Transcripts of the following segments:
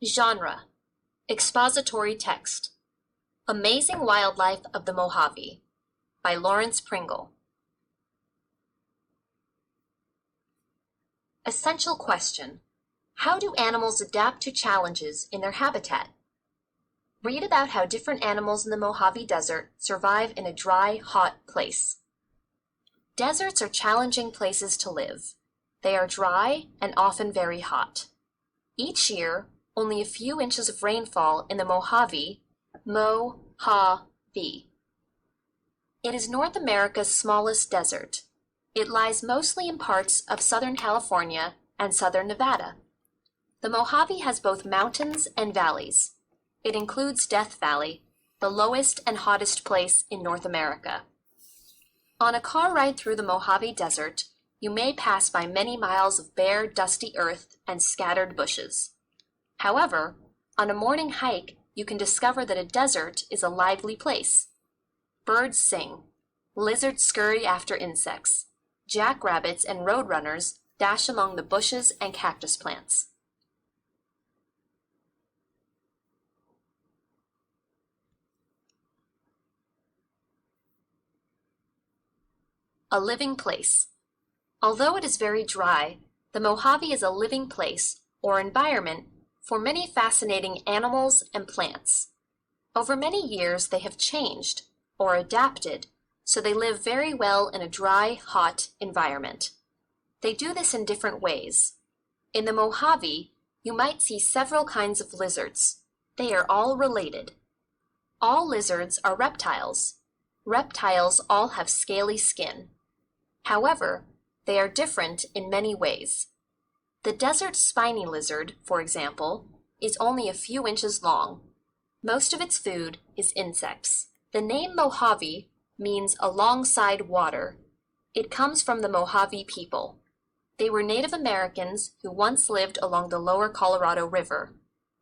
Genre: Expository text. Amazing Wildlife of the Mojave by Lawrence Pringle. Essential question: how do animals adapt to challenges in their habitat? Read about how different animals in the Mojave Desert survive in a dry, hot place. Deserts are challenging places to live. They are dry and often very hot. Each year, only a few inches of rainfall in the Mojave, Mo-ha-ve. It is North America's smallest desert. It lies mostly in parts of southern California and southern Nevada. The Mojave has both mountains and valleys. It includes Death Valley, the lowest and hottest place in North America. On a car ride through the Mojave Desert, you may pass by many miles of bare, dusty earth and scattered bushes. However, on a morning hike, you can discover that a desert is a lively place. Birds sing, lizards scurry after insects, jackrabbits and roadrunners dash among the bushes and cactus plants. A living place. Although it is very dry, the Mojave is a living place, or environment, for many fascinating animals and plants. Over many years they have changed, or adapted, so they live very well in a dry, hot environment. They do this in different ways. In the Mojave, you might see several kinds of lizards. They are all related. All lizards are reptiles. Reptiles all have scaly skin. However, they are different in many ways. The desert spiny lizard, for example, is only a few inches long. Most of its food is insects. The name Mojave means alongside water. It comes from the Mojave people. They were Native Americans who once lived along the lower Colorado River.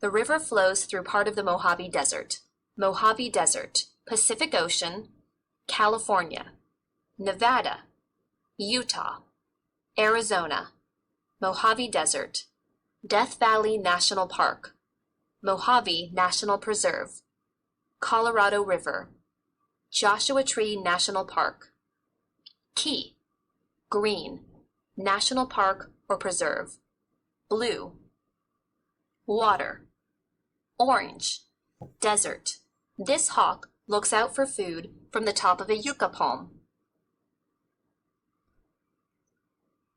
The river flows through part of the Mojave Desert. Mojave Desert, Pacific Ocean, California, Nevada, Utah, Arizona, Mojave Desert, Death Valley National Park, Mojave National Preserve, Colorado River, Joshua Tree National Park. Key: green, national park or preserve. Blue, water. Orange, desert. This hawk looks out for food from the top of a yucca palm.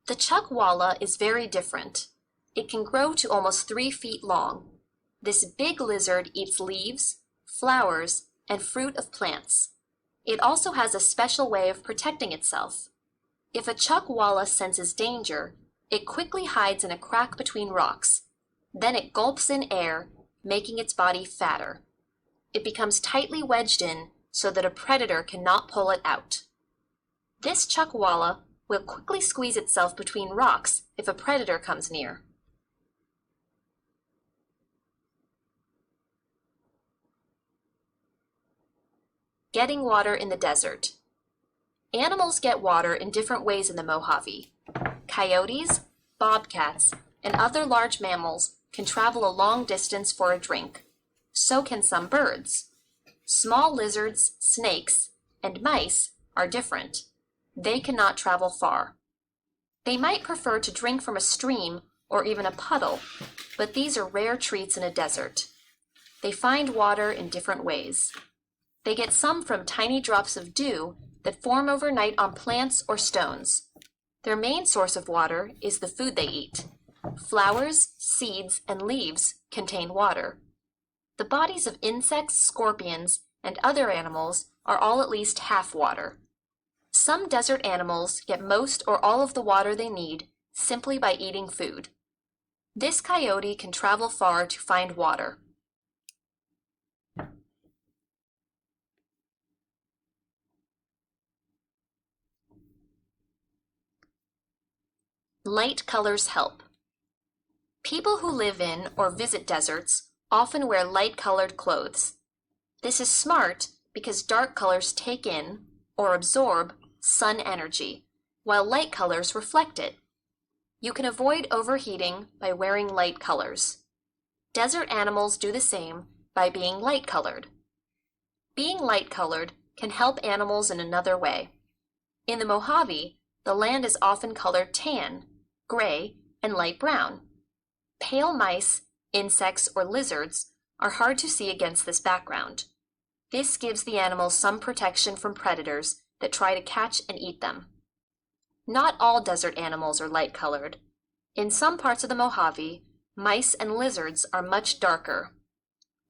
The chuckwalla is very different. It can grow to almost 3 feet long. This big lizard eats leaves, flowers, and fruit of plants. It also has a special way of protecting itself. If a chuckwalla senses danger, it quickly hides in a crack between rocks. Then it gulps in air, making its body fatter. It becomes tightly wedged in so that a predator cannot pull it out. This chuckwalla will quickly squeeze itself between rocks if a predator comes near. Getting water in the desert. Animals get water in different ways in the Mojave. Coyotes, bobcats, and other large mammals can travel a long distance for a drink. So can some birds. Small lizards, snakes, and mice are different. They cannot travel far. They might prefer to drink from a stream or even a puddle, but these are rare treats in a desert. They find water in different ways. They get some from tiny drops of dew that form overnight on plants or stones. Their main source of water is the food they eat. Flowers, seeds, and leaves contain water. The bodies of insects, scorpions, and other animals are all at least half water. Some desert animals get most or all of the water they need simply by eating food. This coyote can travel far to find water. Light colors help. People who live in or visit deserts often wear light-colored clothes. This is smart because dark colors take in, or absorb, sun energy, while light colors reflect it. You can avoid overheating by wearing light colors. Desert animals do the same by being light-colored. Being light-colored can help animals in another way. In the Mojave, the land is often colored tan, gray, and light brown. Pale mice, insects, or lizards are hard to see against this background. This gives the animals some protection from predators that try to catch and eat them. Not all desert animals are light-colored. In some parts of the Mojave, mice and lizards are much darker.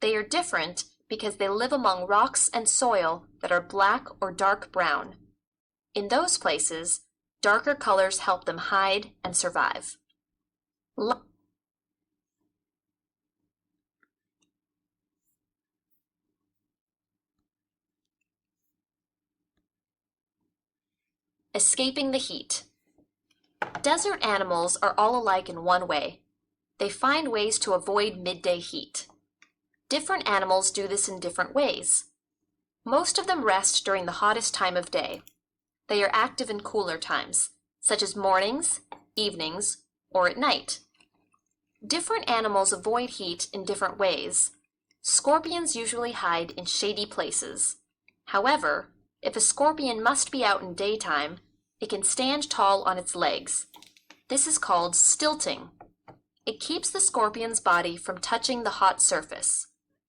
They are different because they live among rocks and soil that are black or dark brown. In those places, darker colors help them hide and survive. Escaping the heat. Desert animals are all alike in one way. They find ways to avoid midday heat. Different animals do this in different ways. Most of them rest during the hottest time of day. They are active in cooler times, such as mornings, evenings, or at night. Different animals avoid heat in different ways. Scorpions usually hide in shady places. However, if a scorpion must be out in daytime, it can stand tall on its legs. This is called stilting. It keeps the scorpion's body from touching the hot surface.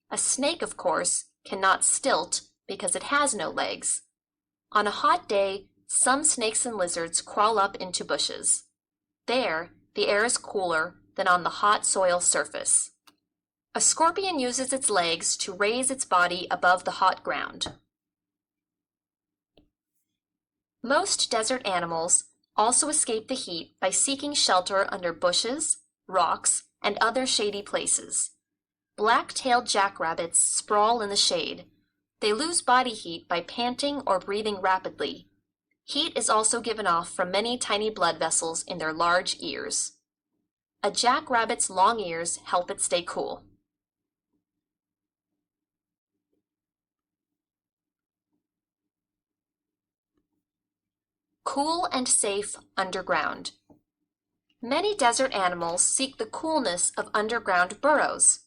A snake, of course, cannot stilt because it has no legs. On a hot day, some snakes and lizards crawl up into bushes. There, the air is cooler than on the hot soil surface. A scorpion uses its legs to raise its body above the hot ground. Most desert animals also escape the heat by seeking shelter under bushes, rocks, and other shady places. Black-tailed jackrabbits sprawl in the shade. They lose body heat by panting or breathing rapidly. Heat is also given off from many tiny blood vessels in their large ears. A jackrabbit's long ears help it stay cool. Cool and safe underground. Many desert animals seek the coolness of underground burrows.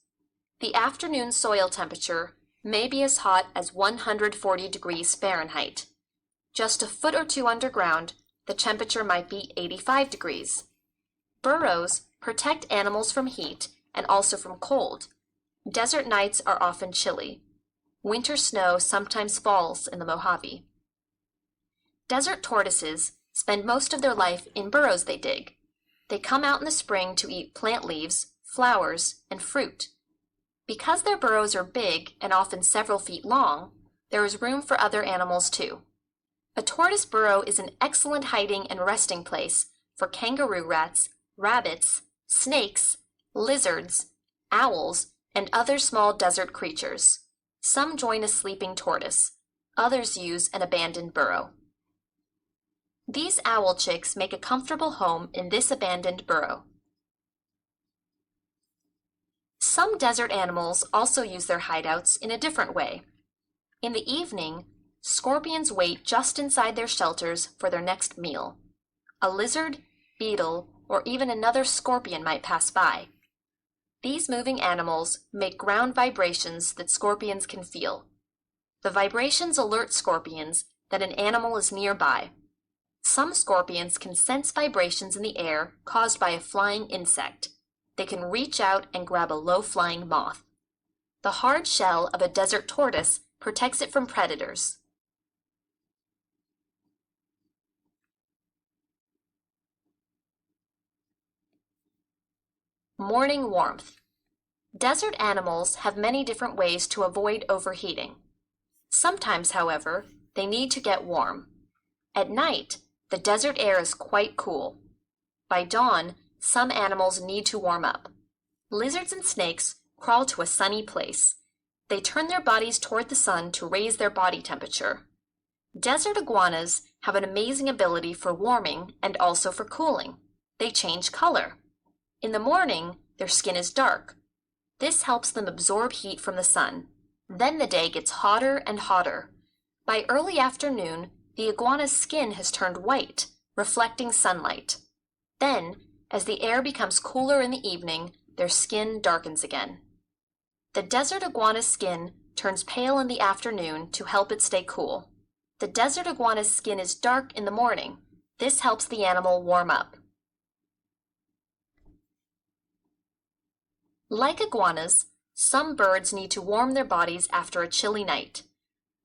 The afternoon soil temperature may be as hot as 140 degrees Fahrenheit. Just a foot or two underground, the temperature might be 85 degrees. Burrows protect animals from heat and also from cold. Desert nights are often chilly. Winter snow sometimes falls in the Mojave. Desert tortoises spend most of their life in burrows they dig. They come out in the spring to eat plant leaves, flowers, and fruit. Because their burrows are big and often several feet long, there is room for other animals too. A tortoise burrow is an excellent hiding and resting place for kangaroo rats, rabbits, snakes, lizards, owls, and other small desert creatures. Some join a sleeping tortoise. Others use an abandoned burrow. These owl chicks make a comfortable home in this abandoned burrow. Some desert animals also use their hideouts in a different way. In the evening, scorpions wait just inside their shelters for their next meal. A lizard, beetle, or even another scorpion might pass by. These moving animals make ground vibrations that scorpions can feel. The vibrations alert scorpions that an animal is nearby. Some scorpions can sense vibrations in the air caused by a flying insect. They can reach out and grab a low-flying moth. The hard shell of a desert tortoise protects it from predators. Morning warmth. Desert animals have many different ways to avoid overheating. Sometimes, however, they need to get warm. At night, the desert air is quite cool. By dawn, some animals need to warm up. Lizards and snakes crawl to a sunny place. They turn their bodies toward the sun to raise their body temperature. Desert iguanas have an amazing ability for warming and also for cooling. They change color. In the morning, their skin is dark. This helps them absorb heat from the sun. Then the day gets hotter and hotter. By early afternoon, the iguana's skin has turned white, reflecting sunlight. Then, as the air becomes cooler in the evening, their skin darkens again. The desert iguana's skin turns pale in the afternoon to help it stay cool. The desert iguana's skin is dark in the morning. This helps the animal warm up. Like iguanas, some birds need to warm their bodies after a chilly night.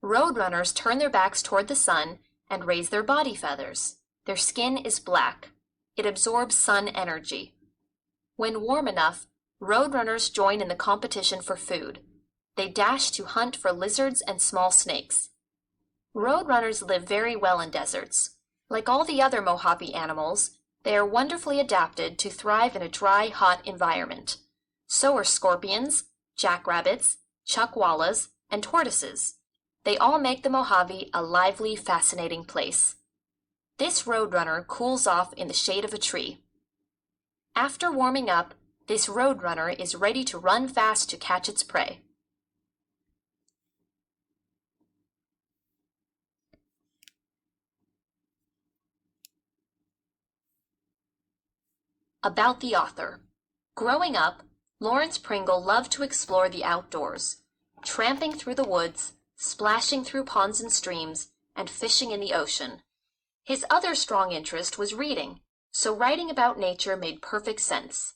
Roadrunners turn their backs toward the sun and raise their body feathers. Their skin is black. It absorbs sun energy. When warm enough, roadrunners join in the competition for food. They dash to hunt for lizards and small snakes. Roadrunners live very well in deserts. Like all the other Mojave animals, they are wonderfully adapted to thrive in a dry, hot environment. So are scorpions, jackrabbits, chuckwallas, and tortoises. They all make the Mojave a lively, fascinating place. This roadrunner cools off in the shade of a tree. After warming up, this roadrunner is ready to run fast to catch its prey. About the author. Growing up, Lawrence Pringle loved to explore the outdoors, tramping through the woods, splashing through ponds and streams, and fishing in the ocean. His other strong interest was reading, so writing about nature made perfect sense.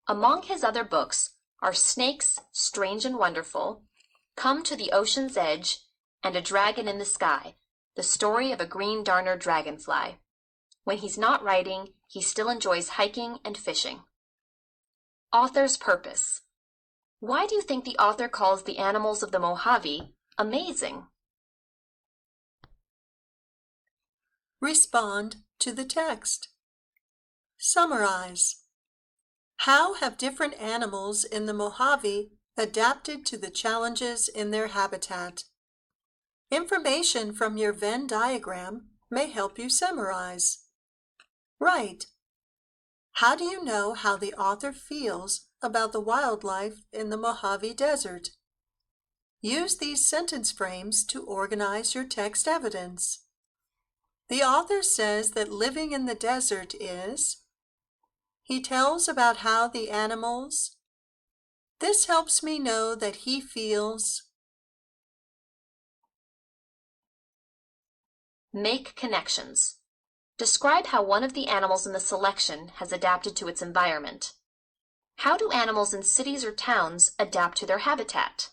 Among his other books are Snakes, Strange and Wonderful, Come to the Ocean's Edge, and A Dragon in the Sky, the story of a green darner dragonfly. When he's not writing, he still enjoys hiking and fishing. Author's purpose. Why do you think the author calls the animals of the Mojave amazing? Respond to the text. Summarize. How have different animals in the Mojave adapted to the challenges in their habitat? Information from your Venn diagram may help you summarize. Write. How do you know how the author feels about the wildlife in the Mojave Desert? Use these sentence frames to organize your text evidence. The author says that living in the desert is. He tells about how the animals. This helps me know that he feels. Make connections. Describe how one of the animals in the selection has adapted to its environment. How do animals in cities or towns adapt to their habitat?